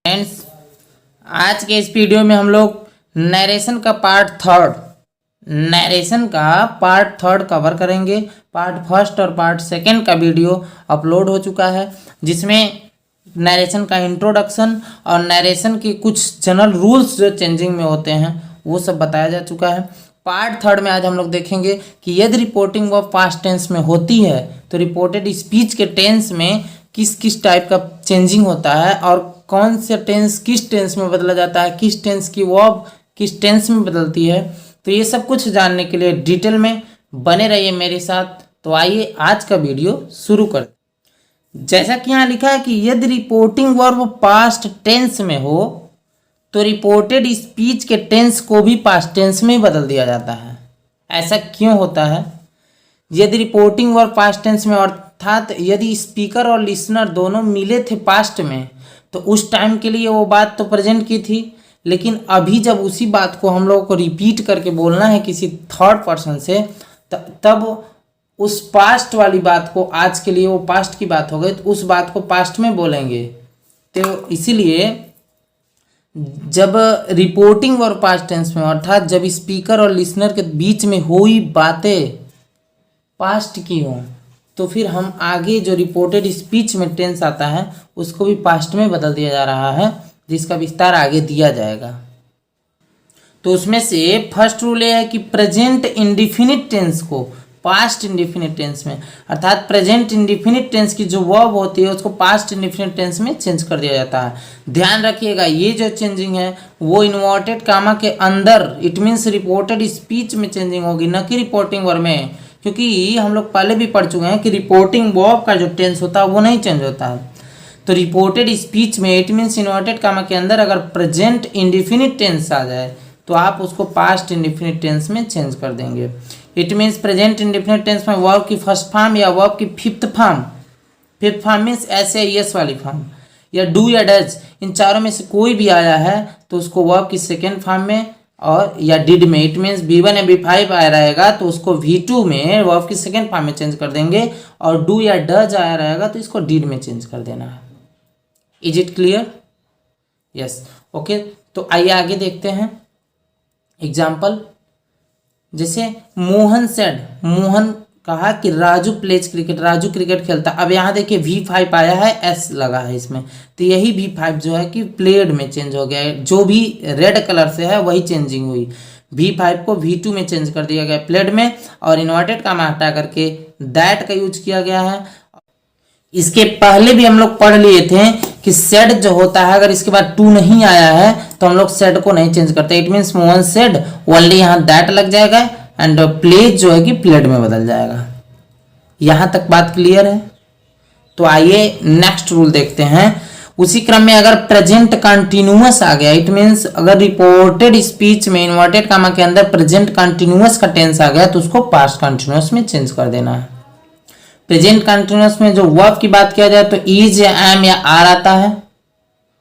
Friends, आज के इस वीडियो में हम लोग नरेशन का पार्ट थर्ड कवर करेंगे। पार्ट फर्स्ट और पार्ट सेकंड का वीडियो अपलोड हो चुका है, जिसमें नरेशन का इंट्रोडक्शन और नरेशन के कुछ जनरल रूल्स जो चेंजिंग में होते हैं वो सब बताया जा चुका है। पार्ट थर्ड में आज हम लोग देखेंगे कि यदि रिपोर्टिंग ऑफ पास्ट टेंस में होती है तो रिपोर्टेड स्पीच के टेंस में किस किस टाइप का चेंजिंग होता है और कौन से टेंस किस टेंस में बदला जाता है, किस टेंस की वर्ब किस टेंस में बदलती है। तो ये सब कुछ जानने के लिए डिटेल में बने रहिए मेरे साथ। तो आइए आज का वीडियो शुरू कर। जैसा कि यहाँ लिखा है कि यदि रिपोर्टिंग वर्ब पास्ट टेंस में हो तो रिपोर्टेड स्पीच के टेंस को भी पास्ट टेंस में बदल दिया जाता है। ऐसा क्यों होता है? यदि रिपोर्टिंग वर्ब पास्ट टेंस में अर्थात यदि स्पीकर और लिसनर दोनों मिले थे पास्ट में तो उस टाइम के लिए वो बात तो प्रेजेंट की थी, लेकिन अभी जब उसी बात को हम लोगों को रिपीट करके बोलना है किसी थर्ड पर्सन से तब उस पास्ट वाली बात को, आज के लिए वो पास्ट की बात हो गई तो उस बात को पास्ट में बोलेंगे। तो इसीलिए जब रिपोर्टिंग और पास्ट टेंस में अर्थात जब स्पीकर और लिसनर के बीच में हुई बातें पास्ट की हों तो फिर हम आगे जो रिपोर्टेड स्पीच में टेंस आता है उसको भी पास्ट में बदल दिया जा रहा है, जिसका विस्तार आगे दिया जाएगा। तो उसमें से फर्स्ट रूल ये है कि प्रेजेंट इंडिफिनिट टेंस को पास्ट इंडिफिनिट टेंस में अर्थात प्रेजेंट इंडिफिनिट टेंस की जो वर्ब होती है उसको पास्ट इंडिफिनिट टेंस में चेंज कर दिया जाता है। ध्यान रखिएगा, ये जो चेंजिंग है वो इन्वर्टेड कामा के अंदर, इट मीन्स रिपोर्टेड स्पीच में चेंजिंग होगी, न कि रिपोर्टिंग वर्ब में, क्योंकि हम लोग पहले भी पढ़ चुके हैं कि रिपोर्टिंग वर्ब का जो टेंस होता है वो नहीं चेंज होता है। तो रिपोर्टेड स्पीच में इट मीन्स इन्वर्टेड कामा के अंदर अगर प्रेजेंट इंडिफिनिट टेंस आ जाए तो आप उसको पास्ट इंडिफिनिट टेंस में चेंज कर देंगे। It means present indefinite tense में वर्ब की फर्स्ट फॉर्म या वर्ब की फिफ्थ फॉर्म मीन्स ऐसे यस वाली फॉर्म या डू या डज, इन चारों में से कोई भी आया है तो उसको वर्ब की सेकेंड फॉर्म में और या डिड में, इट मीन्स V1 या V5 आया रहेगा तो उसको V2 में वर्ब की सेकेंड फॉर्म में चेंज कर देंगे, और डू या डज आया रहेगा तो इसको डिड में चेंज कर देना है। Is it clear? Yes, okay. तो आइए आगे देखते हैं एग्जाम्पल। जैसे मोहन सेड, मोहन कहा कि Raju pledge cricket, Raju cricket खेलता। अब यहाँ देखिए V5 आया है, S लगा है इसमें, तो यही V5 जो है कि प्लेड में चेंज हो गया है, जो भी रेड कलर से है वही चेंजिंग हुई। V5 को V2 में चेंज कर दिया गया प्लेड में, और इन्वर्टेड कामा हटा करके दैट का यूज किया गया है। इसके पहले भी हम लोग पढ़ लिए थे कि सेड जो होता है अगर इसके बाद टू नहीं आया है तो हम लोग सेड को नहीं चेंज करते। It means Mohan said only, यहाँ दैट लग जाएगा एंड प्लेज जो है कि प्लेड में बदल जाएगा। यहाँ तक बात क्लियर है? तो आइए नेक्स्ट रूल देखते हैं। उसी क्रम में अगर प्रेजेंट कंटिन्यूअस आ गया, इट मीन्स अगर रिपोर्टेड स्पीच में इन्वर्टेड कामा के अंदर प्रेजेंट कंटिन्यूअस का टेंस आ गया तो उसको पास्ट कंटिन्यूअस में चेंज कर देना है। प्रेजेंट कंटिन्यूअस में जो वर्ब की बात किया जाए तो इज या एम या आर आता है,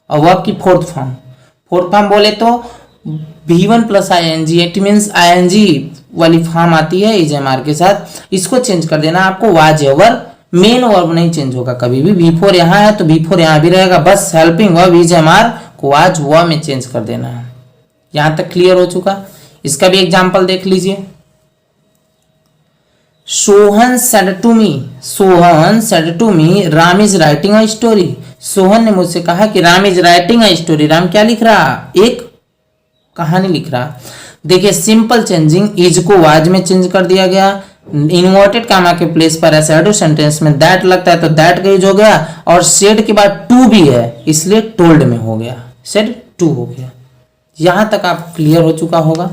और वर्ब की फोर्थ फॉर्म बोले तो V1 plus ING, it means ING वाली फॉर्म आती है इज एम आर के साथ, इसको चेंज कर देना आपको। वाज एवर, मेन वर्ब नहीं चेंज होगा कभी भी। V4 यहाँ है तो V4 यहाँ भी रहेगा, बस helping verb is am are को वाज हुआ में चेंज कर देना है। यहाँ तक क्लियर हो चुका? इसका भी एग्जाम्पल देख लीजिए। Sohan said to me Ram is writing a story. Sohan ने मुझसे कहा कि Ram is writing a story. Ram क्या लिख रहा? एक कहानी लिख रहा। देखिए सिंपल चेंजिंग, इज को वाज में चेंज कर दिया गया, इन्वर्टेड कामा के प्लेस पर ऐसे सेंटेंस में दैट लगता है तो दैट का यूज हो गया, और सेड के बाद टू भी है इसलिए टोल्ड में हो गया, सेड टू हो गया। यहां तक आप क्लियर हो चुका होगा।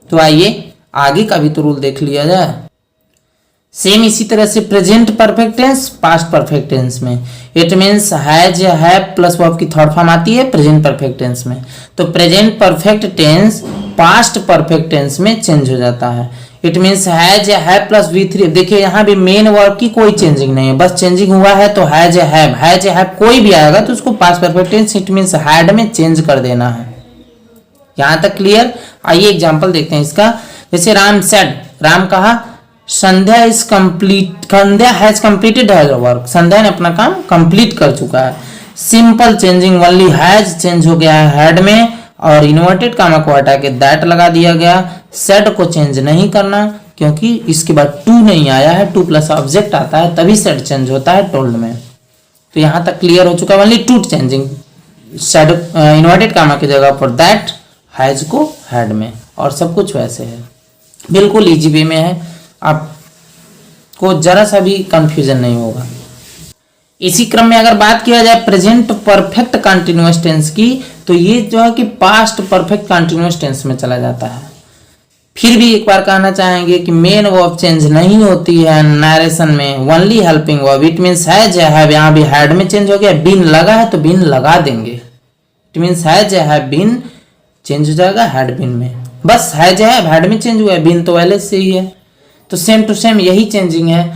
तो आइए आगे का भी तो रूल देख लिया जाए। सेम इसी तरह से present perfect tense past perfect tense में, इट मीन्स हैज या हैव प्लस वर्ब की थर्ड फॉर्म आती है प्रेजेंट परफेक्ट टेंस में, तो present perfect tense past perfect tense में चेंज हो जाता है। इट मीन्स हैज या हैव प्लस V3। देखिए यहाँ भी मेन वर्ब की कोई चेंजिंग नहीं है, बस चेंजिंग हुआ है तो हैज या हैव कोई भी आएगा तो उसको past perfect tense it means had में चेंज कर देना है। यहाँ तक क्लियर? आइए एग्जाम्पल देखते हैं इसका। जैसे राम सेड, राम कहा संध्या हैज कंप्लीटेड हर वर्क, संध्या ने अपना काम कंप्लीट कर चुका है। Simple changing only has change हो गया है हैड में, और इन्वर्टेड कामा को हटा के दैट लगा दिया गया। सेड को चेंज नहीं करना क्योंकि इसके बाद टू नहीं आया है, टू प्लस ऑब्जेक्ट आता है तभी सेड चेंज होता है टोल्ड में। तो यहां तक क्लियर हो चुका है। Only two changing, said inverted comma की जगह पर दैट, हैज को हैड में, और सब कुछ वैसे है, बिल्कुल इजी वे में है, आपको जरा सा भी कंफ्यूजन नहीं होगा। इसी क्रम में अगर बात किया जाए प्रेजेंट परफेक्ट कंटिन्यूअस टेंस की, तो ये जो है कि पास्ट परफेक्ट कंटिन्यूअस टेंस में चला जाता है। फिर भी एक बार कहना चाहेंगे कि मेन वर्ब चेंज नहीं होती है नरेशन में, only helping verb. It means has या हैव, यहाँ भी हैड में चेंज हो गया, बीन लगा है तो बीन लगा देंगे। इट मींस हैज या हैव बीन चेंज हो जाएगा हैड बीन में, बस हैज या हैड में चेंज हुआ है, बीन तो पहले से ही है। तो सेम टू सेम यही चेंजिंग है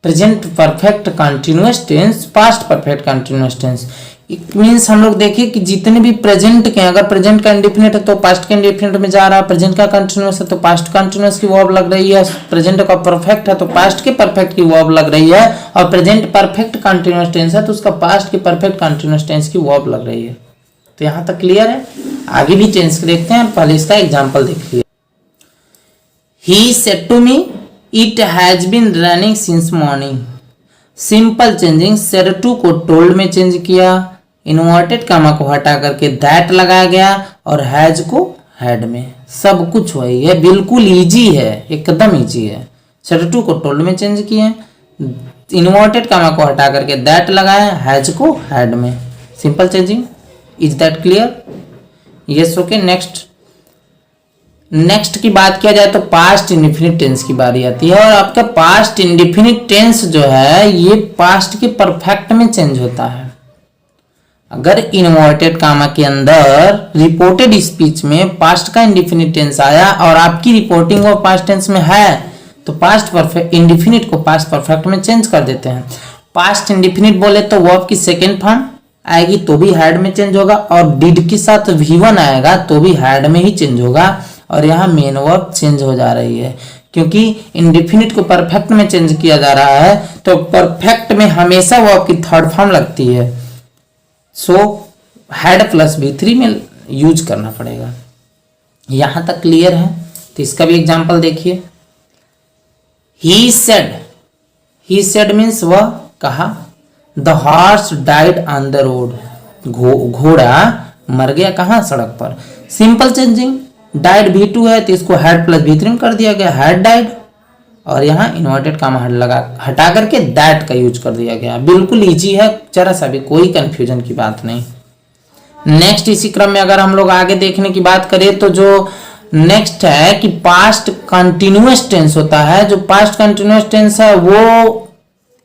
present perfect continuous tense, past perfect continuous tense. It means हम लोग देखिए कि जितने भी प्रेजेंट के, अगर प्रेजेंट का इंडिफिनिट है तो पास्ट के इंडिफिनिट में जा रहा है, प्रेजेंट का कंटिन्यूअस है तो पास्ट कंटिन्यूअस की वर्ब लग रही है, प्रेजेंट का परफेक्ट है तो पास्ट के परफेक्ट की वर्ब लग रही है, और प्रेजेंट परफेक्ट कंटिन्यूअस टेंस है तो उसका पास्ट के परफेक्ट कंटिन्यूअस टेंस की वर्ब लग रही है। तो यहां तक क्लियर है। आगे भी टेंस देखते हैं, पहले इसका एग्जाम्पल देख लिया। He said to me it has been running since morning. Simple changing, said to को टोल्ड में चेंज किया, इन्वर्टेड कामा को हटा करके दैट लगाया गया, और हैज को हैड में, सब कुछ वही है, बिल्कुल इजी है, एकदम इजी है। सेड टू को टोल्ड में चेंज किए, इन्वर्टेड कामा को हटा करके दैट लगाया, हैज को हैड में, simple changing. Is that clear? Yes, okay. Next की बात किया जाए तो पास्ट इंडिफिनिट टेंस की बारी आती है, और आपका पास्ट इंडिफिनिट टेंस जो है ये पास्ट के परफेक्ट में चेंज होता है। अगर इन्वर्टेड कामा के अंदर रिपोर्टेड स्पीच में पास्ट का इंडिफिनिट टेंस आया और आपकी रिपोर्टिंग वो पास्ट टेंस में है, तो पास्ट परफेक्ट इंडिफिनिट को पास्ट परफेक्ट में चेंज कर देते हैं। पास्ट इंडिफिनिट बोले तो वर्ब की सेकेंड फॉर्म आएगी तो भी हैड में चेंज होगा, और डिड के साथ V1 आएगा तो भी हैड में ही चेंज होगा, और यहाँ मेन वर्ब चेंज हो जा रही है क्योंकि इंडिफिनिट को परफेक्ट में चेंज किया जा रहा है, तो परफेक्ट में हमेशा वर्ब की थर्ड फॉर्म लगती है, सो हैड प्लस V3 में यूज करना पड़ेगा। यहां तक क्लियर है। तो इसका भी एग्जांपल देखिए। ही सेड मीन्स वह कहा, the horse died on the road, घोड़ा मर गया कहाँ, सड़क पर। सिंपल चेंजिंग, डाइड V2 है तो इसको हैड प्लस V3 में कर दिया गया, हैड डाइड, और यहाँ इन्वर्टेड कामा हटा करके दैट का यूज कर दिया गया। बिल्कुल इजी है, जरा सा भी कोई कंफ्यूजन की बात नहीं। नेक्स्ट इसी क्रम में अगर हम लोग आगे देखने की बात करें तो जो नेक्स्ट है कि पास्ट कंटिन्यूअस टेंस होता है। जो पास्ट कंटिन्यूअस टेंस है वो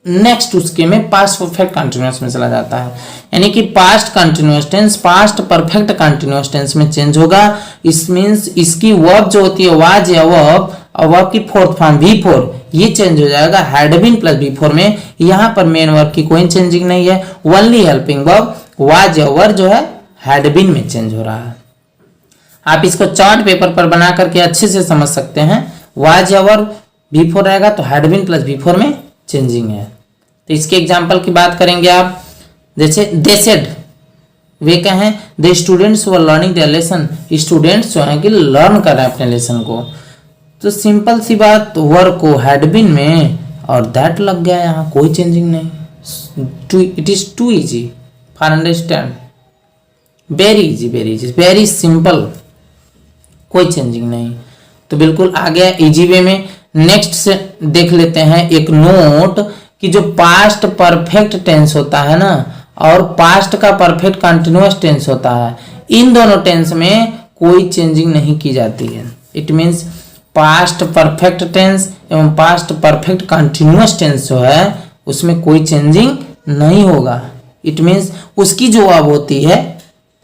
नेक्स्ट उसके में पास्ट परफेक्ट कंटिन्यूअस में चला जाता है, यानी कि past continuous tense past perfect continuous tense में चेंज होगा। इस मींस इसकी वर्ब जो होती है वाज या वर्ब, और वर्ब की फोर्थ फॉर्म V4 ये चेंज हो जाएगा हैड बीन प्लस V4 में। यहाँ पर मेन वर्ब की कोई चेंजिंग नहीं है, ओनली हेल्पिंग वर्ब वाज या वर जो है हैड बीन में चेंज हो रहा है। आप इसको चार्ट पेपर पर बना करके अच्छे से समझ सकते हैं। वाज या वर V4 रहेगा तो हैड बीन प्लस V4 में चेंजिंग है। तो इसके एग्जाम्पल की बात करेंगे आप, जैसे दे सेड, वे कहें the students were learning there lesson, students जो है कि लर्न कर रहे हैं अपने लेसन को। तो सिंपल सी बात, वर को हैड बीन में और दैट लग गया, यहाँ कोई चेंजिंग नहीं। It is too easy for understand, very easy, very simple, कोई चेंजिंग नहीं। तो बिल्कुल आ गया इजी वे में। नेक्स्ट से देख लेते हैं एक नोट कि जो पास्ट परफेक्ट टेंस होता है ना और पास्ट का परफेक्ट कंटिन्यूअस टेंस होता है, इन दोनों टेंस में कोई चेंजिंग नहीं की जाती है। It means past perfect tense एवं पास्ट परफेक्ट कंटिन्यूअस टेंस जो है उसमें कोई चेंजिंग नहीं होगा। इट मींस उसकी जो अब होती है,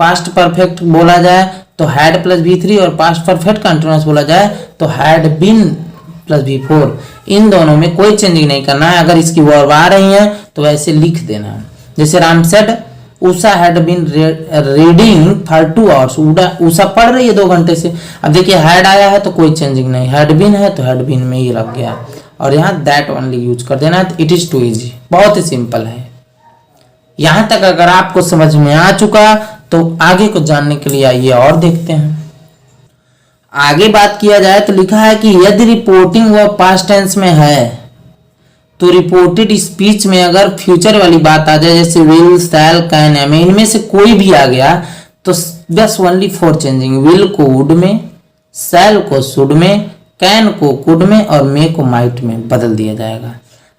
पास्ट परफेक्ट बोला जाए तो हैड प्लस V3 और पास्ट परफेक्ट कंटिन्यूअस बोला जाए तो हैड बीन प्लस V4, इन दोनों में कोई चेंजिंग नहीं करना है। अगर इसकी वर्ब आ रही है तो वैसे लिख देना है। जैसे Ram said Usha had been reading for 2 hours, Usha पढ़ रही है 2 घंटे से। अब देखिए हैड आया है तो कोई चेंजिंग नहीं, हैड बीन है तो हैड बीन में ही लग गया, और यहाँ दैट ओनली यूज कर देना है। इट इज टू इजी, बहुत ही सिंपल है। यहां तक अगर आपको समझ में आ चुका तो आगे को जानने के लिए आइए और देखते हैं। आगे बात किया जाए तो लिखा है कि यदि रिपोर्टिंग व पास्ट टेंस में है तो रिपोर्टेड स्पीच में अगर फ्यूचर वाली बात आ जाए जैसे विल, शैल, कैन, एम, इनमें से कोई भी आ गया तो बस ओनली फॉर चेंजिंग। विल को वुड में, शैल को शुड में, कैन को कुड में और मे को माइट में बदल दिया जाएगा।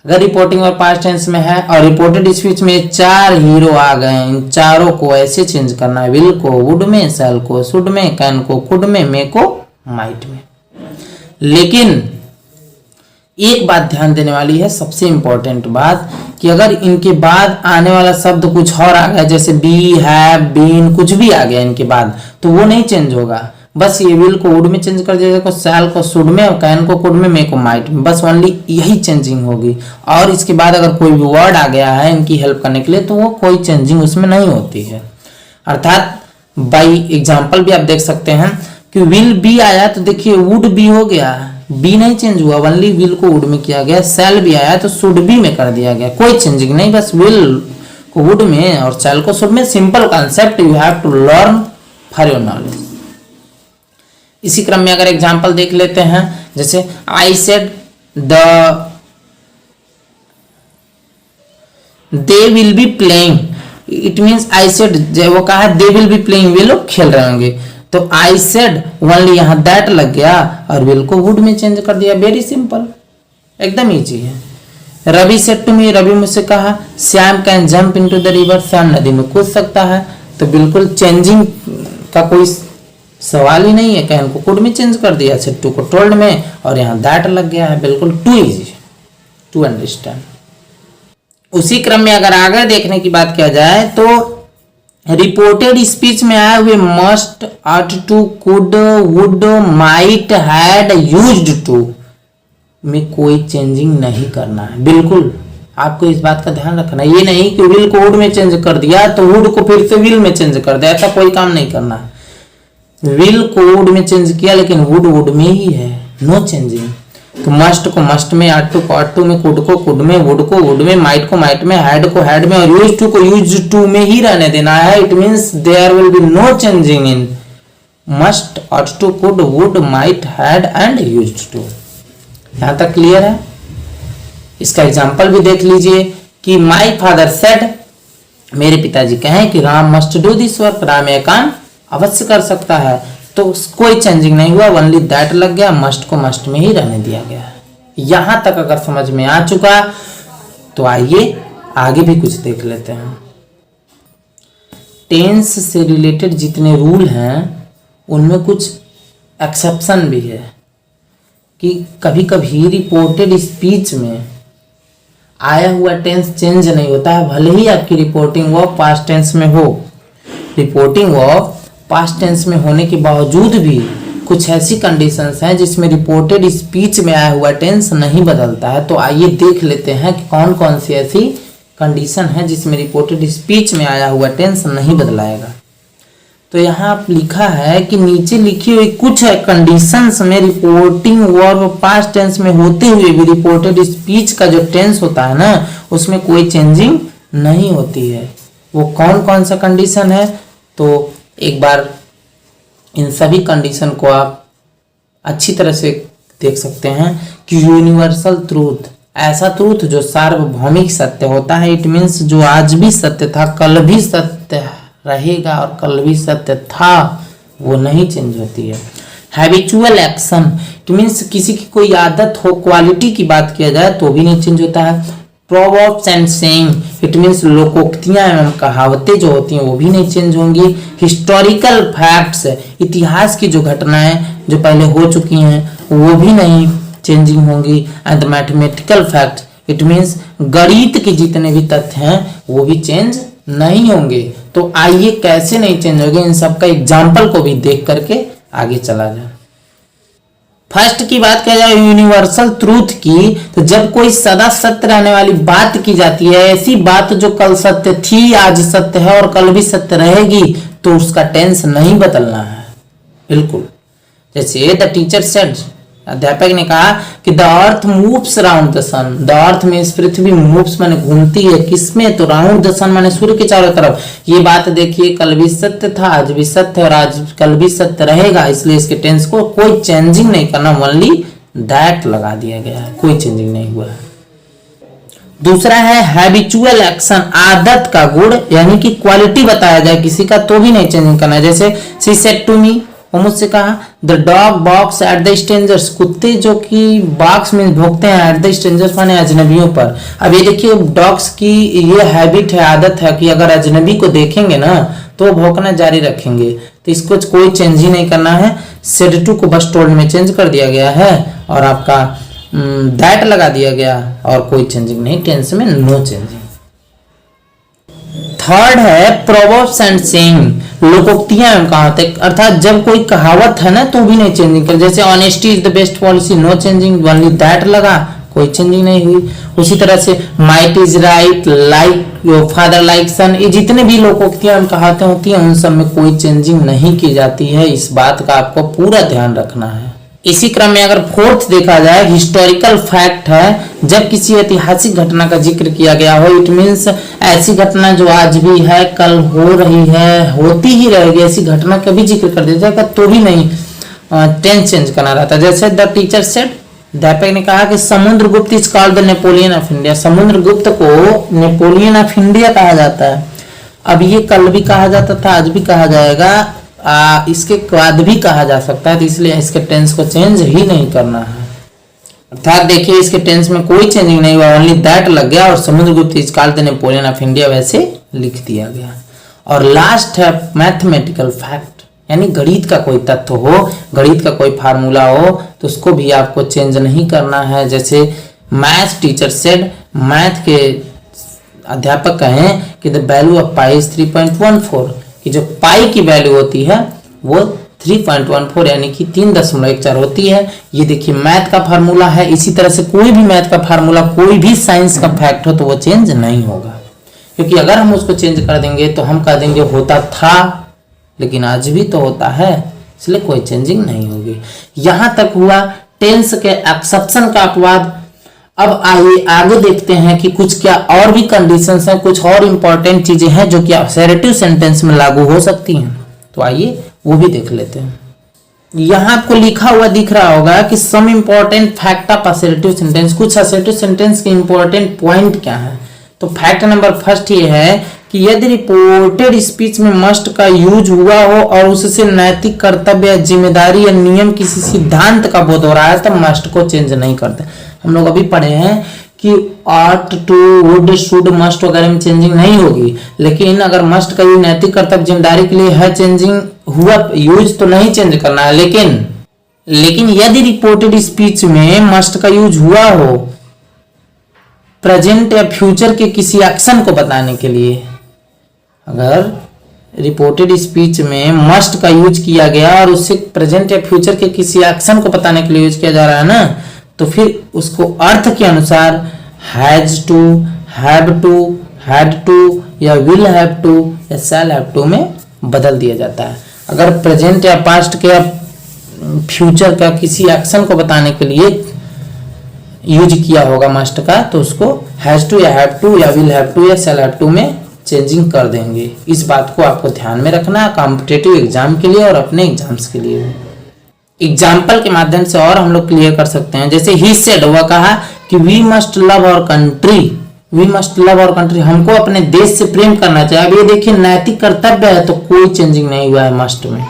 अगर रिपोर्टिंग और पास्ट टेंस में है और रिपोर्टेड स्पीच में 4 हीरो आ गए, इन चारों को ऐसे चेंज करना है। विल को वुड में, शैल को शुड में, कैन को कुड में, मे को माइट में। लेकिन एक बात ध्यान देने वाली है, सबसे इंपॉर्टेंट बात, कि अगर इनके बाद आने वाला शब्द कुछ और आ गया जैसे बी, हैव, बीन, कुछ भी आ गया इनके बाद तो वो नहीं चेंज होगा। बस ये विल को वुड में चेंज कर दिया जाएगा, शैल को शुड में, और कैन को कुड में, मे को माइट में, बस ओनली यही चेंजिंग होगी। और इसके बाद अगर कोई भी वर्ड आ गया है इनकी हेल्प करने के लिए तो वो कोई चेंजिंग उसमें नहीं होती है। अर्थात बाई एग्जाम्पल भी आप देख सकते हैं कि विल बी आया तो देखिए वुड बी हो गया, बी नहीं चेंज हुआ, ओनली विल को वुड में किया गया। शैल भी आया तो शुड बी में कर दिया गया, कोई चेंजिंग नहीं, बस विल को वुड में और शैल को शुड में। Simple concept, you have to learn for your knowledge. इसी क्रम में अगर एग्जांपल देख लेते हैं जैसे I said they will be playing, it means I said, वो कहा दे विल बी प्लेइंग, वे लोग खेल रहे होंगे, तो आई सेड ओनली यहां दैट लग गया और विल को वुड में चेंज कर दिया। वेरी सिंपल, एकदम इजी है। Ravi said to me, Ravi मुझसे कहा Shyam can jump into the river, Shyam नदी में कूद सकता है, तो बिल्कुल चेंजिंग का कोई सवाल ही नहीं है। कैन को कुड में चेंज कर दिया, सेड टू को टोल्ड में, और यहाँ दैट लग गया है, बिल्कुल टू इजी टू अंडरस्टैंड। उसी क्रम में अगर आगे देखने की बात किया जाए तो रिपोर्टेड स्पीच में आए हुए must, ought to, could, would, might, had, used to में कोई चेंजिंग नहीं करना है। बिल्कुल आपको इस बात का ध्यान रखना है, ये नहीं कि विल को वुड में चेंज कर दिया तो वुड को फिर से विल में चेंज कर दिया, ऐसा कोई काम नहीं करना है। विल को वुड में चेंज किया लेकिन वुड वुड में ही है, नो चेंजिंग। तो मस्ट को मस्ट में, ऑट टू को ऑट टू में, कुड को कुड में, वुड को वुड में, माइट को माइट में, हैड को हैड में और यूज्ड टू को यूज्ड टू में ही रहने देना है। It means there will be no changing in must, ought to, could, would, might, had and used to. यहां तक क्लियर है? इसका एग्जांपल भी देख लीजिए कि माय फादर सेड, मेरे पिताजी कहें कि Ram must do this work, Ram यह काम अवश्य कर सकता है, तो कोई चेंजिंग नहीं हुआ, ओनली दैट लग गया, मस्ट को मस्ट में ही रहने दिया गया। यहां तक अगर समझ में आ चुका तो आइए आगे भी कुछ देख लेते हैं। टेंस से रिलेटेड जितने रूल हैं उनमें कुछ एक्सेप्शन भी है कि कभी कभी रिपोर्टेड स्पीच में आया हुआ टेंस चेंज नहीं होता है, भले ही आपकी रिपोर्टिंग वर्ब पास्ट टेंस में हो। रिपोर्टिंग वर्ब पास्ट टेंस में होने के बावजूद भी कुछ ऐसी कंडीशंस हैं जिसमें रिपोर्टेड स्पीच में आया हुआ टेंस नहीं बदलता है। तो आइए देख लेते हैं कि कौन कौन सी ऐसी कंडीशन है जिसमें रिपोर्टेड स्पीच में आया हुआ टेंस नहीं बदलाएगा। तो यहाँ आप लिखा है कि नीचे लिखी हुई कुछ कंडीशंस में रिपोर्टिंग वर्ब पास्ट टेंस में होते हुए भी रिपोर्टेड स्पीच का जो टेंस होता है ना उसमें कोई चेंजिंग नहीं होती है। वो कौन कौन सा कंडीशन है? तो एक बार इन सभी कंडीशन को आप अच्छी तरह से देख सकते हैं कि यूनिवर्सल ट्रूथ, ऐसा ट्रूथ जो सार्वभौमिक सत्य होता है, इट मीन्स जो आज भी सत्य था कल भी सत्य रहेगा और कल भी सत्य था, वो नहीं चेंज होती है। हैबिचुअल एक्शन, इट मीन्स किसी की कोई आदत हो, क्वालिटी की बात किया जाए तो भी नहीं चेंज होता है। Proverbs and sayings, it means लोकोक्तियां एवं कहावतें जो होती हैं वो भी नहीं चेंज होंगी। हिस्टोरिकल फैक्ट्स, इतिहास की जो घटनाएं जो पहले हो चुकी हैं वो भी नहीं चेंजिंग होंगी। And mathematical fact, it means गणित के जितने भी तथ्य हैं वो भी चेंज नहीं होंगे। तो आइए कैसे नहीं चेंज होंगे इन सब का एग्जाम्पल को भी देख करके आगे चला जाए। फर्स्ट की बात किया जाए यूनिवर्सल ट्रूथ की, तो जब कोई सदा सत्य रहने वाली बात की जाती है, ऐसी बात जो कल सत्य थी आज सत्य है और कल भी सत्य रहेगी, तो उसका टेंस नहीं बदलना है बिल्कुल। जैसे द टीचर सेड, अध्यापक ने कहा कि the earth moves around the sun, the earth means पृथ्वी, मूव्स माने घूमती है, किसमें, तो राउंड द सन माने सूर्य के चारों तरफ। ये बात देखिए कल भी सत्य था, आज भी सत्य और आज कल भी सत्य रहेगा, इसलिए इसके टेंस को कोई चेंजिंग नहीं करना, ओनली दैट लगा दिया गया है, कोई चेंजिंग नहीं हुआ है। दूसरा है हैबिचुअल एक्शन, आदत का गुण, यानी कि क्वालिटी बताया जाए किसी का तो भी नहीं चेंजिंग करना है। जैसे शी सेड टू मी, वो मुझसे कहा, the dog box at the strangers, कुत्ते जो कि बॉक्स में भौंकते हैं, एट द स्ट्रेंजर्स माने अजनबियों पर। अब ये देखिए डॉग्स की ये हैबिट है, आदत है कि अगर अजनबी को देखेंगे ना तो भौंकना जारी रखेंगे, तो इसको कोई चेंज ही नहीं करना है। सेड टू को बस टोल्ड में चेंज कर दिया गया है और आपका दैट लगा दिया गया और कोई चेंजिंग नहीं, टेंस में नो चेंजिंग। थर्ड है प्रोवर्ब्स एंड सेइंग, लोकोक्तियां एवं कहावतें, अर्थात जब कोई कहावत है ना तो भी नहीं चेंजिंग कर, जैसे honesty is the best policy, no changing, only that लगा, कोई चेंजिंग नहीं हुई। उसी तरह से might is right, like father like son, ये जितने भी लोकोक्तियां एवं कहावतें होती हैं उन सब में कोई चेंजिंग नहीं की जाती है, इस बात का आपको पूरा ध्यान रखना है। इसी क्रम में अगर फोर्थ देखा जाए, हिस्टोरिकल फैक्ट है, जब किसी ऐतिहासिक घटना का जिक्र किया गया हो, इट मीन्स ऐसी घटना जो आज भी है, कल हो रही है, होती ही रहेगी, ऐसी घटना का भी जिक्र कर दिया जाएगा तो भी नहीं टेंस चेंज करना रहता। जैसे द टीचर सेड, अध्यापक ने कहा कि Samudragupta is called the Napoleon of India, Samudragupta को नेपोलियन ऑफ इंडिया कहा जाता है। अब ये कल भी कहा जाता था, आज भी कहा जाएगा, इसके बाद भी कहा जा सकता है, तो इसलिए इसके टेंस को चेंज ही नहीं करना है। अर्थात देखिए इसके टेंस में कोई चेंजिंग नहीं हुआ, ओनली दैट लग गया और Samudragupta is called the Napoleon of India वैसे लिख दिया गया। और लास्ट है मैथमेटिकल फैक्ट, यानी गणित का कोई तथ्य हो, गणित का कोई फार्मूला हो तो उसको भी आपको चेंज नहीं करना है। जैसे मैथ टीचर सेड, मैथ के अध्यापक कहें कि the value of pi is 3.14, कि जो पाई की वैल्यू होती है वो 3.14 यानी कि 3.14 होती है। ये देखिए मैथ का फार्मूला है। इसी तरह से कोई भी मैथ का फार्मूला, कोई भी साइंस का फैक्ट हो तो वो चेंज नहीं होगा, क्योंकि अगर हम उसको चेंज कर देंगे तो हम कह देंगे होता था लेकिन आज भी तो होता है, इसलिए कोई चेंजिंग नहीं होगी। यहां तक हुआ टेंस के एक्सेप्शन का अपवाद। अब आइए आगे देखते हैं कि कुछ क्या और भी कंडीशंस हैं, कुछ और इंपॉर्टेंट चीजें हैं जो कि असर्टिव सेंटेंस में लागू हो सकती हैं, तो आइए वो भी देख लेते हैं। यहां आपको लिखा हुआ दिख रहा होगा कि some important fact of assertive sentence, कुछ असर्टिव सेंटेंस के इंपॉर्टेंट पॉइंट क्या है। तो फैक्ट नंबर फर्स्ट ये है कि यदि रिपोर्टेड स्पीच में मस्ट का यूज हुआ हो और उससे नैतिक कर्तव्य या जिम्मेदारी या नियम किसी सिद्धांत का बोध हो रहा है तो मस्ट को चेंज नहीं करते। हम लोग अभी पढ़े हैं कि ought, to, would, should, must वगैरह में चेंजिंग नहीं होगी, लेकिन अगर मस्ट का यूज नैतिक कर्तव्य जिम्मेदारी के लिए है, चेंजिंग हुआ यूज तो नहीं चेंज करना है। लेकिन यदि रिपोर्टेड स्पीच में मस्ट का यूज हुआ हो प्रेजेंट या फ्यूचर के किसी एक्शन को बताने के लिए, अगर रिपोर्टेड स्पीच में मस्ट का यूज किया गया और उससे प्रेजेंट या फ्यूचर के किसी एक्शन को बताने के लिए यूज किया जा रहा है ना, तो फिर उसको अर्थ के अनुसार has to, have to, had to या विल हैव टू या शैल हैव टू में बदल दिया जाता है। अगर प्रेजेंट या पास्ट के या फ्यूचर का किसी एक्शन को बताने के लिए यूज किया होगा मस्ट का, तो उसको हैज टू या हैव टू या विल हैव टू या शैल हैव टू में चेंजिंग कर देंगे। इस बात को आपको ध्यान में रखना कॉम्पिटिटिव एग्जाम के लिए और अपने एग्जाम्स के लिए। एग्जाम्पल के माध्यम से और हम लोग क्लियर कर सकते हैं। जैसे ही सेड, वह कहा कि we must love our country, we must love our country, हमको अपने देश से प्रेम करना चाहिए। अब ये देखिए नैतिक कर्तव्य है तो कोई चेंजिंग नहीं हुआ है मस्ट में,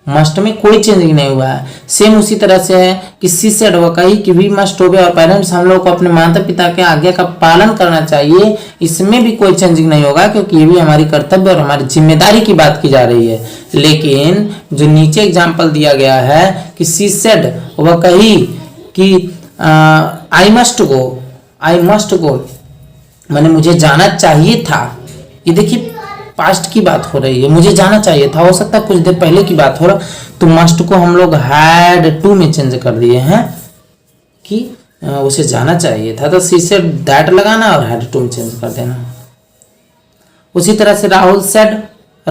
मस्ट में कोई चेंजिंग नहीं हुआ है। सेम उसी तरह से है कि सी सेड, वह कही कि we must obey our parents, हम लोग को अपने माता पिता के आज्ञा का पालन करना चाहिए, इसमें भी कोई चेंजिंग नहीं होगा क्योंकि ये भी हमारी कर्तव्य और हमारी जिम्मेदारी की बात की जा रही है। लेकिन जो नीचे एग्जाम्पल दिया गया है कि सी सेड, वह कही कि I must go, I must go मैंने मुझे जाना चाहिए था। ये देखिए पास्ट की बात हो रही है, मुझे जाना चाहिए था, हो सकता है कुछ देर पहले की बात हो रहा, तो मस्ट को हम लोग हैड टू में चेंज कर दिए हैं कि उसे जाना चाहिए था, तो सी सेड दैट लगाना और हैड टू में चेंज कर देना। उसी तरह से राहुल सेड,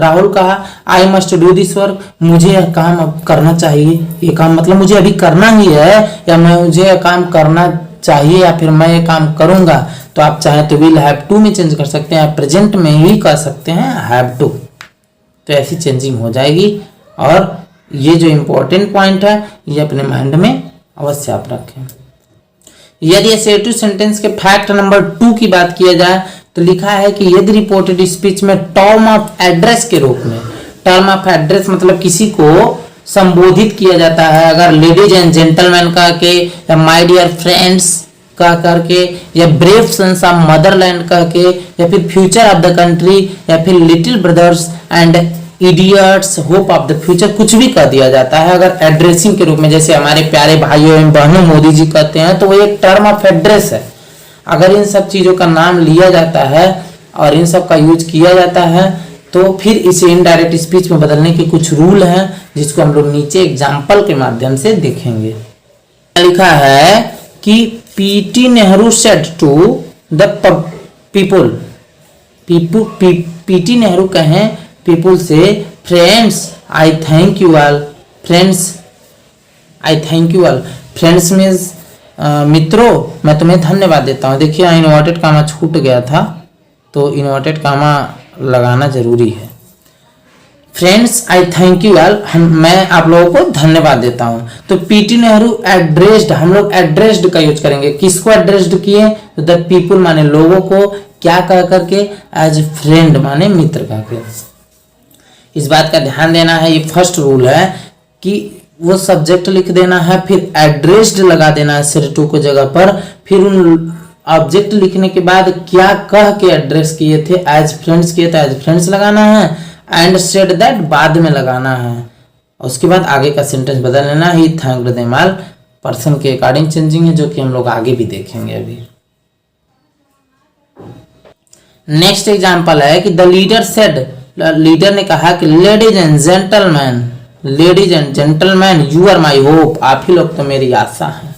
राहुल कहा I must do this work, मुझे यह काम अब करना चाहिए। ये काम मतलब मुझे अभी करना ही है, या मुझे यह काम करना चाहिए, या फिर मैं ये काम करूंगा। तो आप चाहें तो विल हैव टू में चेंज कर सकते हैं, आप प्रेजेंट में ही कर सकते हैं हैव टू। तो ऐसी चेंजिंग हो जाएगी। और ये जो इंपॉर्टेंट पॉइंट है ये अपने माइंड में अवश्य आप रखें। यदि असर्टिव सेंटेंस के फैक्ट नंबर 2 की बात किया जाए तो लिखा है कि यदि रिपोर्टेड स्पीच में टर्म ऑफ एड्रेस के रूप में, टर्म ऑफ एड्रेस मतलब किसी को संबोधित किया जाता है, अगर लेडीज एंड जेंटलमैन कह के, या माय डियर फ्रेंड्स कह करके, या ब्रेव सन्स ऑफ मदरलैंड कह के, या फिर फ्यूचर ऑफ द कंट्री, या फिर little brothers and idiots hope of the future, कुछ भी कह दिया जाता है अगर एड्रेसिंग के रूप में, जैसे हमारे प्यारे भाइयों एवं बहनों मोदी जी कहते हैं, तो वो एक टर्म ऑफ एड्रेस है। अगर इन सब चीजों का नाम लिया जाता है और इन सब का यूज किया जाता है तो फिर इसे इनडायरेक्ट स्पीच में बदलने के कुछ रूल हैं, जिसको हम लोग नीचे एग्जाम्पल के माध्यम से देखेंगे। लिखा है कि PT Nehru said to the people, PT Nehru कहें पीपुल से, friends I thank you all, friends I thank you all, friends means मित्रों मैं तुम्हें धन्यवाद देता हूँ। देखिए यहाँ इन्वर्टेड कामा छूट गया था, तो इन्वर्टेड कामा लगाना जरूरी है। Friends I thank you all, मैं आप लोगों को धन्यवाद देता हूँ। तो पीटी नेहरू एड्रेस्ड, हम लोग एड्रेस्ड का यूज करेंगे। किसको एड्रेस्ड किए? तो द पीपुल माने लोगों को, क्या कह करके? एज फ्रेंड माने मित्र कह के। इस बात का ध्यान देना है, ये फर्स्ट रूल है कि वो सब्जेक्ट लिख देना है, फिर एड्रेस्ड लगा देना है सिर टू को जगह पर, फिर उन ऑब्जेक्ट लिखने के बाद क्या कह के एड्रेस किए थे, एज फ्रेंड्स किए तो एज फ्रेंड्स लगाना है, एंड सेड दैट बाद में लगाना है। उसके बाद आगे का सेंटेंस बदल लेना। He thanked them all, person के अकॉर्डिंग चेंजिंग है, जो कि हम लोग आगे भी देखेंगे अभी। नेक्स्ट एग्जांपल है कि द लीडर सेड, लीडर ने कहा कि ladies and gentleman, ladies and gentleman you are my hope, आप ही लोग तो मेरी आशा है।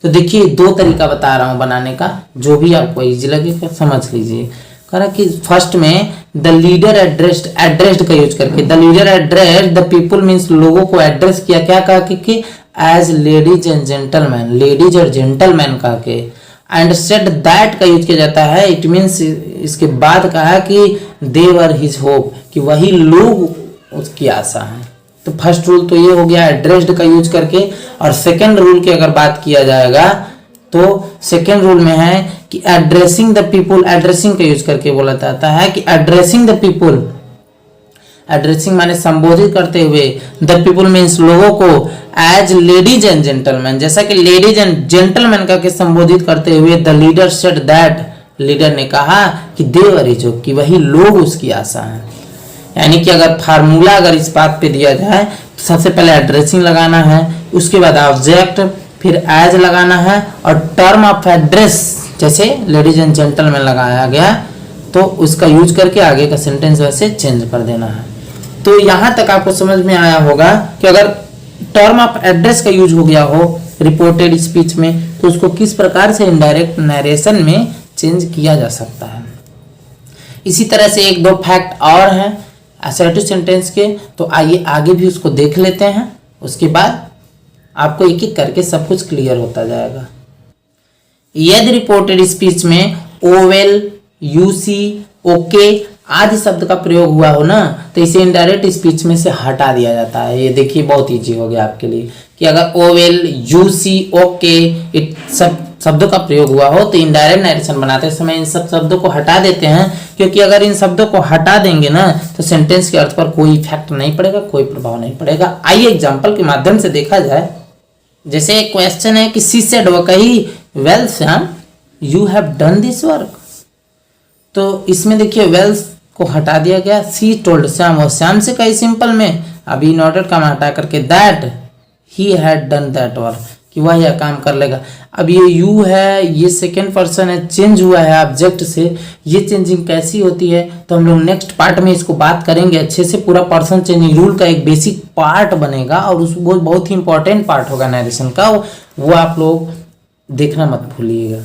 तो देखिए दो तरीका बता रहा हूं बनाने का, जो भी आपको इजी लगे समझ लीजिए। कह रहा कि फर्स्ट में द लीडर एड्रेस्ड, एड्रेस्ड का यूज करके, the leader addressed the people means लोगों को एड्रेस किया, क्या कहा कि as ladies and gentleman, ladies और जेंटलमैन कहा के, एंड सेड दैट का यूज किया जाता है, इट मीन्स इसके बाद कहा कि दे वर हिज होप, कि वही लोग उसकी आशा है। तो फर्स्ट रूल तो ये हो गया एड्रेस्ड का यूज करके। और सेकंड रूल की अगर बात किया जाएगा तो सेकंड रूल में है कि एड्रेसिंग द पीपुल, एड्रेसिंग का यूज करके बोला जाता है कि एड्रेसिंग द पीपुल, एड्रेसिंग माने संबोधित करते हुए, द पीपुल मीन्स लोगों को, एज लेडीज एंड जेंटलमैन, जैसा कि लेडीज एंड जेंटलमैन का के संबोधित करते हुए the leader said that, leader ने कहा कि देवर इज होप, कि वही लोग उसकी आशा है। यानी कि अगर फार्मूला अगर इस बात पे दिया जाए तो सबसे पहले एड्रेसिंग लगाना है, उसके बाद ऑब्जेक्ट, फिर एज लगाना है, और टर्म ऑफ एड्रेस जैसे लेडीज एंड जेंटलमैन लगाया गया तो उसका यूज करके आगे का सेंटेंस वैसे चेंज कर देना है। तो यहां तक आपको समझ में आया होगा कि अगर टर्म ऑफ एड्रेस का यूज हो गया हो रिपोर्टेड स्पीच में तो उसको किस प्रकार से इनडायरेक्ट नरेशन में चेंज किया जा सकता है। इसी तरह से एक दो फैक्ट और हैं असर्टिव सेंटेंस के, तो आइए आगे भी उसको देख लेते हैं, उसके बाद आपको एक एक करके सब कुछ क्लियर होता जाएगा। यदि रिपोर्टेड स्पीच में ओवेल, यूसी, ओके आदि शब्द का प्रयोग हुआ हो ना तो इसे इनडायरेक्ट स्पीच में से हटा दिया जाता है। ये देखिए बहुत इजी हो गया आपके लिए कि अगर ओवेल, यूसी, ओके इट सब शब्दों का प्रयोग हुआ हो तो इनडायरेक्ट नरेशन बनाते समय इन सब शब्दों को हटा देते हैं, क्योंकि अगर इन शब्दों को हटा देंगे ना तो सेंटेंस के अर्थ पर कोई इफेक्ट नहीं पड़ेगा, कोई प्रभाव नहीं पड़ेगा। आइए एग्जांपल के माध्यम से देखा जाए। जैसे एक क्वेश्चन है कि सी सेड, वो कही well Shyam you have done this work, तो इसमें देखिए वेल को हटा दिया गया, सी टोल्ड श्याम, और श्याम से कही सिंपल में, अभी नोटेड का हटा करके that he had done that work, कि वह यह काम कर लेगा। अब ये यू है, ये सेकेंड पर्सन है, चेंज हुआ है ऑब्जेक्ट से, ये चेंजिंग कैसी होती है तो हम लोग नेक्स्ट पार्ट में इसको बात करेंगे अच्छे से। पूरा पर्सन चेंजिंग रूल का एक बेसिक पार्ट बनेगा और उस वो बहुत ही इंपॉर्टेंट पार्ट होगा नरेशन का, वो आप लोग देखना मत भूलिएगा।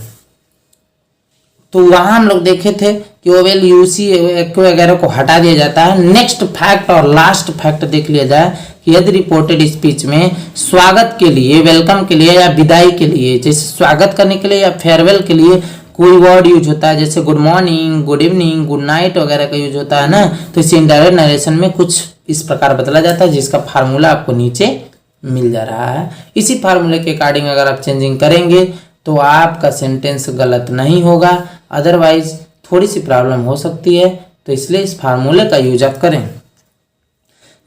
तो वहाँ हम लोग देखे थे कि ओवेल यूसी वगैरह को हटा दिया जाता है। नेक्स्ट फैक्ट और लास्ट फैक्ट देख लिया जाए कि यदि रिपोर्टेड स्पीच में स्वागत के लिए, वेलकम के लिए या विदाई के लिए, जैसे स्वागत करने के लिए या फेयरवेल के लिए कोई वर्ड यूज होता है, जैसे good morning, good evening, good night वगैरह का यूज होता है ना, तो इसे इनडायरेक्ट नरेशन में कुछ इस प्रकार बदला जाता है, जिसका फार्मूला आपको नीचे मिल जा रहा है। इसी फार्मूले के अकॉर्डिंग अगर आप चेंजिंग करेंगे तो आपका सेंटेंस गलत नहीं होगा, अदरवाइज थोड़ी सी प्रॉब्लम हो सकती है, तो इसलिए इस फार्मूले का यूज आप करें।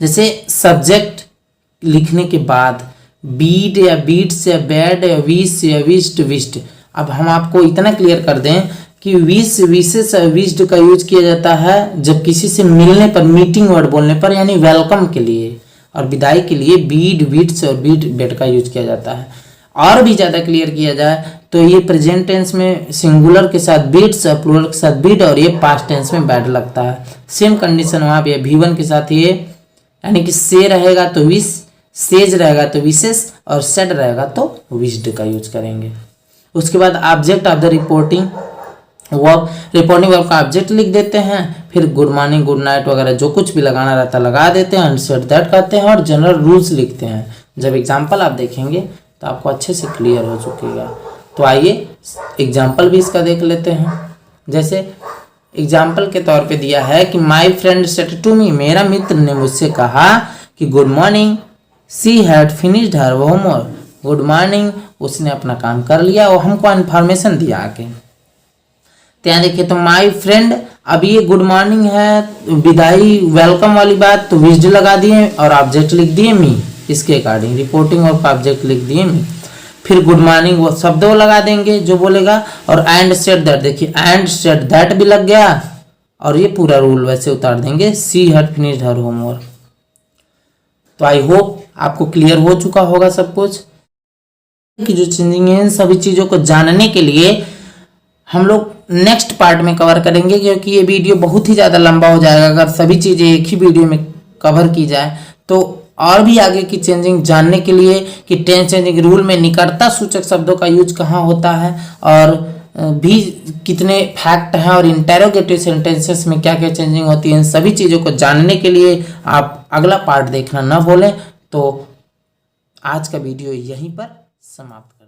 जैसे सब्जेक्ट लिखने के बाद बीड या बीट्स या बैड या विश या विश्ड विश्ड, अब हम आपको इतना क्लियर कर दें कि विश, विशेष, विश्ड का यूज किया जाता है जब किसी से मिलने पर, मीटिंग वर्ड बोलने पर, यानी वेलकम के लिए, और विदाई के लिए बीड, बीट्स और बीड, बेड का यूज किया जाता है। और भी ज़्यादा क्लियर किया जाए तो ये प्रेजेंट टेंस में सिंगुलर के साथ बीट्स और प्लूरल के साथ बीड, और ये पास्ट टेंस में बैड लगता है। सेम कंडीशन वहाँ पे V1 के साथ ये, यानी कि से रहेगा तो विश, सेज रहेगा तो विशेष, और सेड रहेगा तो विश्ड का यूज करेंगे। उसके बाद object of the reporting verb, reporting verb का ऑब्जेक्ट लिख देते हैं, फिर गुड मॉर्निंग, गुड नाइट वगैरह जो कुछ भी लगाना रहता है लगा देते हैं, सेड दैट कहते हैं, और जनरल रूल्स लिखते हैं। जब एग्जाम्पल आप देखेंगे तो आपको अच्छे से क्लियर हो चुकेगा। तो आइए एग्जाम्पल भी इसका देख लेते हैं। जैसे एग्जाम्पल के तौर पे दिया है कि my friend said to me, मेरा मित्र ने मुझसे कहा कि good morning, she had finished her homework, good morning, उसने अपना काम कर लिया, और हमको इन्फॉर्मेशन दिया आके। तो यहाँ देखिए, तो माई फ्रेंड, अब ये गुड मॉर्निंग है, विदाई वेलकम वाली बात, तो विश्ड लगा दिए और ऑब्जेक्ट लिख दिए मी, इसके अकॉर्डिंग रिपोर्टिंग और ऑब्जेक्ट लिख दिए मी। फिर गुड मॉर्निंग वो शब्द वो लगा देंगे जो बोलेगा, और एंड सेड दैट, देखिए एंड सेड दैट भी लग गया, और ये पूरा रूल वैसे उतार देंगे, सी हैड फिनिश्ड हर होमवर्क। तो आई होप आपको क्लियर हो चुका होगा सब कुछ कि जो चेंजिंग है। इन सभी चीज़ों को जानने के लिए हम लोग नेक्स्ट पार्ट में कवर करेंगे, क्योंकि ये वीडियो बहुत ही ज़्यादा लंबा हो जाएगा अगर सभी चीज़ें एक ही वीडियो में कवर की जाए। तो और भी आगे की चेंजिंग जानने के लिए कि टेंस चेंजिंग रूल में निकटता सूचक शब्दों का यूज कहाँ होता है, और भी कितने फैक्ट हैं, और इंटेरोगेटिव सेंटेंसेस में क्या क्या चेंजिंग होती है, इन सभी चीज़ों को जानने के लिए आप अगला पार्ट देखना ना भूलें। तो आज का वीडियो यहीं पर समाप्त।